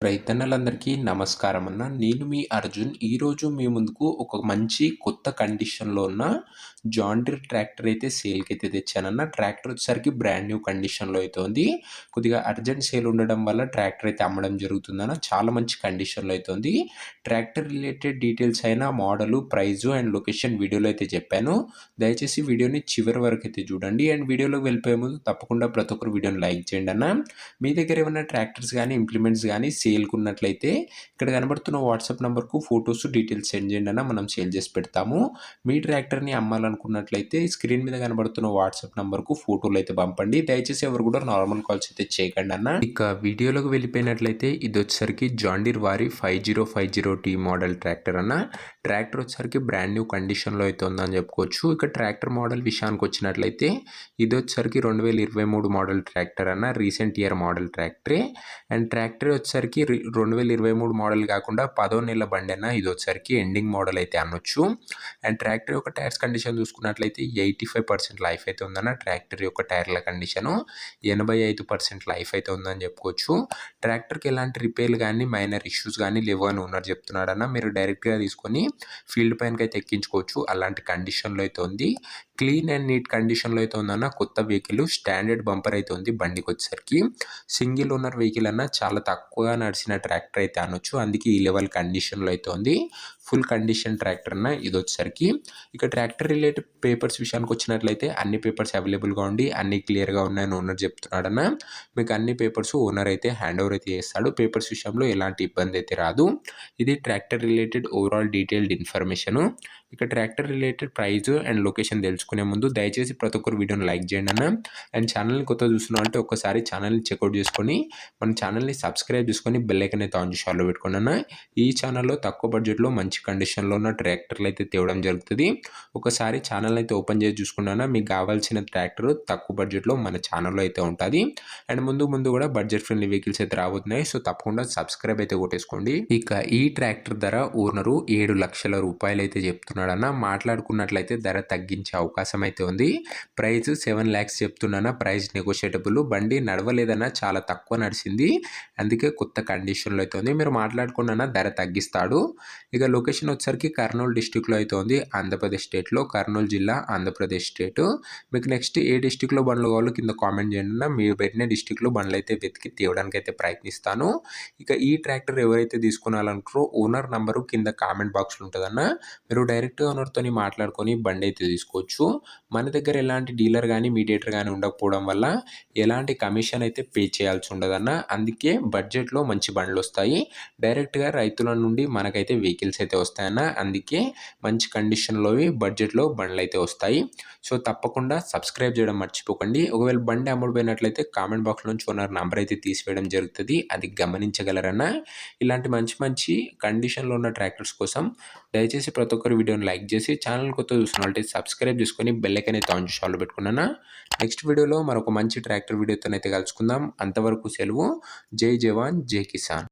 రైతన్నలందరికీ నమస్కారం అన్న. నేను మీ అర్జున్. ఈరోజు మీ ముందుకు ఒక మంచి కొత్త కండిషన్‌లో ఉన్న జాన్ డీర్ ట్రాక్టర్ అయితే సేల్‌కైతే తెచ్చానన్న. ట్రాక్టర్ వచ్చేసరికి బ్రాండ్ న్యూ కండిషన్‌లో అయితే ఉంది. కొద్దిగా అర్జెంట్ సేల్ ఉండడం వల్ల ట్రాక్టర్ అయితే అమ్మడం జరుగుతుందన్న. చాలా మంచి కండిషన్‌లో అయితే ఉంది. ట్రాక్టర్ రిలేటెడ్ డీటెయిల్స్ అయిన మోడలు, ప్రైజు అండ్ లొకేషన్ వీడియోలో అయితే చెప్పాను. దయచేసి వీడియోని చివరి వరకు అయితే చూడండి. అండ్ వీడియోలోకి వెళ్ళిపోయే ముందు తప్పకుండా ప్రతి ఒక్కరు వీడియోని లైక్ చేయండి అన్న. మీ దగ్గర ఏమైనా ట్రాక్టర్స్ కానీ, ఇంప్లిమెంట్స్ కానీ సేల్‌కున్నట్లయితే ఇక్కడ కనబడుతున్న వాట్సాప్ నంబర్‌కు ఫోటోస్, డీటెయిల్స్ సెండ్ చేయండి అన్న. మనం సేల్ చేసి పెడతాము. మీ ట్రాక్టర్‌ని అమ్మాలనుకున్నట్లయితే స్క్రీన్ మీద కనబడుతున్న వాట్సాప్ నంబర్‌కు ఫోటోలు అయితే పంపండి. దయచేసి ఎవరు కూడా నార్మల్ కాల్స్ అయితే చేయకండి అన్న. ఇక వీడియోలోకి వెళ్ళిపోయినట్లయితే ఇది వచ్చేసరికి జాన్ డీర్ వారి 5050T మోడల్ ట్రాక్టర్ అన్న. ట్రాక్టర్ వచ్చేసరికి బ్రాండ్ న్యూ కండిషన్‌లో అయితే ఉందని చెప్పుకోవచ్చు. ఇక ట్రాక్టర్ మోడల్ విషయానికి వచ్చినట్లయితే ఇది వచ్చేసరికి 2023 మోడల్ ట్రాక్టర్ అన్న. రీసెంట్ ఇయర్ మోడల్ ట్రాక్టరే. అండ్ ట్రాక్టర్ వచ్చేసరికి 2023 మోడల్ కాకుండా 10వ నెల బండి అన్న. ఇది వచ్చేసరికి ఎండింగ్ మోడల్ అయితే అనొచ్చు. అండ్ ట్రాక్టర్ యొక్క టైర్స్ కండిషన్ చూసుకున్నట్లయితే 85% లైఫ్ అయితే ఉందన్న. ట్రాక్టర్ యొక్క టైర్ల కండిషను 85% లైఫ్ అయితే ఉందని చెప్పుకోవచ్చు. ట్రాక్టర్కి ఎలాంటి రిపేర్లు కానీ, మైనర్ ఇష్యూస్ కానీ లేవు అని ఓనర్ చెప్తున్నాడన్న. మీరు డైరెక్ట్గా తీసుకొని ఫీల్డ్ పైనకి అయితే ఎక్కించుకోవచ్చు. అలాంటి కండిషన్లో అయితే ఉంది. క్లీన్ అండ్ నీట్ కండిషన్లో అయితే ఉందన్న. కొత్త వెహికల్, స్టాండర్డ్ బంపర్ అయితే ఉంది బండికి వచ్చేసరికి. సింగిల్ ఓనర్ వెహికల్ అన్న. చాలా తక్కువగా నడిచిన ట్రాక్టర్ అయితే అనొచ్చు. అందుకే ఈ లెవెల్ కండిషన్లో అయితే ఉంది. ఫుల్ కండిషన్ ట్రాక్టర్ అన్న ఇది వచ్చేసరికి. ఇక ట్రాక్టర్ రిలేటెడ్ పేపర్స్ విషయానికి వచ్చినట్లయితే అన్ని పేపర్స్ అవైలబుల్గా ఉండి అన్ని క్లియర్గా ఉన్నాయని ఓనర్ చెప్తున్నాడన్న. మీకు అన్ని పేపర్స్ ఓనర్ అయితే హ్యాండ్ ఓవర్ అయితే చేస్తాడు. పేపర్స్ విషయంలో ఎలాంటి ఇబ్బంది అయితే రాదు. ఇది tractor related overall detailed information. ఇక tractor related price and location తెలుసుకునే ముందు దయచేసి ప్రతి ఒక్కరు వీడియోని లైక్ చేయండి అన్న. అండ్ ఛానల్ని కొత్తగా చూస్తున్నాం అంటే ఒక్కసారి ఛానల్ని చెక్అవుట్ చేసుకొని మన ఛానల్ని సబ్స్క్రైబ్ చేసుకొని బెల్ ఐకాన్ అయితే ఆన్ చేసి ఆన్లో పెట్టుకోండి అన్న. ఈ ఛానల్లో తక్కువ బడ్జెట్లో మంచి కండిషన్లో ఉన్న ట్రాక్టర్లు అయితే తేవడం జరుగుతుంది. ఒకసారి ఛానల్ అయితే ఓపెన్ చేసి చూసుకున్నా మీకు కావాల్సిన ట్రాక్టర్ తక్కువ బడ్జెట్లో మన ఛానల్లో అయితే ఉంటుంది. అండ్ ముందు కూడా బడ్జెట్ ఫ్రెండ్లీ వెహికల్స్ అయితే రాబోతున్నాయి. సో తప్పకుండా సబ్స్క్రైబ్ అయితే కొట్టేసుకోండి. ఇక ఈ ట్రాక్టర్ ధర ఓనరు 7 లక్షల రూపాయలు అయితే చెప్తున్నాడన్న. మాట్లాడుకున్నట్లయితే ధర తగ్గించే అవకాశం అయితే ఉంది. Price 7 lakhs చెప్తున్నానా. ప్రైస్ నెగోషియేటబుల్. బండి నడవలేదన్నా, చాలా తక్కువ నడిచింది. అందుకే కొత్త కండిషన్లో అయితే ఉంది. మీరు మాట్లాడుకున్నా ధర తగ్గిస్తాడు. ఇక లొకేషన్ వచ్చేసరికి కర్నూలు డిస్టిక్లో అయితే ఉంది. ఆంధ్రప్రదేశ్ స్టేట్లో, కర్నూలు జిల్లా, ఆంధ్రప్రదేశ్ స్టేట్. మీకు నెక్స్ట్ ఏ డిస్టిక్లో బండ్లు కావాలో కింద కామెంట్ చేయండి. మీరు పెట్టిన డిస్టిక్లో బండ్లు అయితే వెతికి తేవడానికి అయితే ప్రయత్నిస్తాను. ఇక ఈ ట్రాక్టర్ ఎవరైతే తీసుకోవాలనుకుంటారో ఓనర్ నంబరు కింద కామెంట్ బాక్స్లో ఉంటుందన్న. మీరు డైరెక్ట్గా ఓనర్తో మాట్లాడుకొని బండి అయితే తీసుకోవచ్చు. మన దగ్గర ఎలాంటి డీలర్ కానీ, మీడియేటర్ కానీ ఉండకపోవడం వల్ల ఎలాంటి కమిషన్ అయితే పే చేయాల్సి ఉండదన్న. అందుకే బడ్జెట్లో మంచి బండ్లు వస్తాయి. డైరెక్ట్గా రైతుల నుండి మనకైతే వెహికల్స్ అయితే వస్తాయన్న. అందుకే మంచి కండిషన్లోవి బడ్జెట్లో బండ్లు అయితే వస్తాయి. సో తప్పకుండా సబ్స్క్రైబ్ చేయడం మర్చిపోకండి. ఒకవేళ బండి అమ్ముడుపోయినట్లయితే కామెంట్ బాక్స్ నుంచి ఓనర్ నంబర్ అయితే తీసివేయడం జరుగుతుంది. అది గమనించగలరన్న. ఇలాంటి మంచి కండిషన్లో ఉన్న ట్రాక్టర్స్ కోసం దయచేసి ప్రతి ఒక్కరు వీడియోని లైక్ చేసి ఛానల్ కొత్త చూస్తున్నట్లయితే సబ్స్క్రైబ్ చేసుకొని బెల్ ఐకాన్ అయితే ఆన్ చేసి ఆన్లో పెట్టుకున్నాను. నెక్స్ట్ వీడియోలో మరొక మంచి ట్రాక్టర్ వీడియోతో అయితే కలుసుకుందాం. అంతవరకు సెలవు. జై జవాన్, జై కిసాన్.